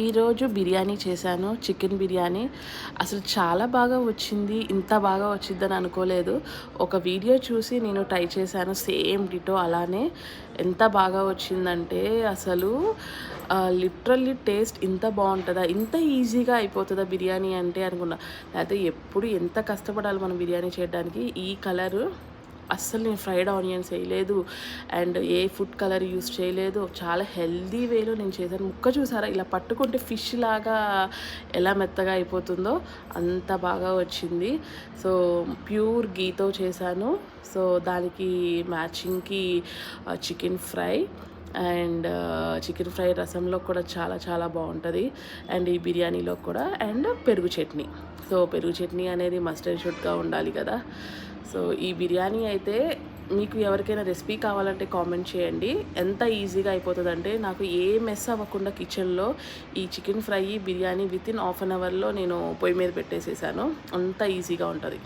ఈరోజు బిర్యానీ చేశాను. చికెన్ బిర్యానీ అసలు చాలా బాగా వచ్చింది. ఇంత బాగా వచ్చిద్దని అనుకోలేదు. ఒక వీడియో చూసి నేను ట్రై చేశాను. సేమ్ డిటో అలానే ఎంత బాగా వచ్చిందంటే అసలు లిటరల్లీ టేస్ట్ ఇంత బావుంటదా? ఇంత ఈజీగా అయిపోతదా బిర్యానీ అంటే అనుకున్నా. లేకపోతే ఎప్పుడు ఎంత కష్టపడాలి మనం బిర్యానీ చేయడానికి. ఈ కలరు అస్సలు నేను ఫ్రైడ్ ఆనియన్స్ వేయలేదు and A food colour use చేయలేదు. చాలా హెల్దీ వేలో నేను చేశాను. ముక్క చూసారా ఇలా పట్టుకుంటే ఫిష్ లాగా ఎలా మెత్తగా అయిపోతుందో అంత బాగా వచ్చింది. సో ప్యూర్ గీతో చేశాను. సో దానికి మ్యాచింగ్కి chicken fry and chicken fry రసంలో కూడా చాలా చాలా బాగుంటుంది. అండ్ ఈ బిర్యానీలో కూడా అండ్ పెరుగు చట్నీ. సో పెరుగు చట్నీ అనేది మస్ట్ అండ్ షుడ్గా ఉండాలి కదా. సో ఈ బిర్యానీ అయితే మీకు ఎవరికైనా రెసిపీ కావాలంటే కామెంట్ చేయండి. ఎంత ఈజీగా అయిపోతుందంటే నాకు ఏ మెస్ అవ్వకుండా కిచెన్లో ఈ chicken fry biryani within half an అవర్లో నేను పొయ్యి మీద పెట్టేసేసాను. అంత ఈజీగా ఉంటుంది.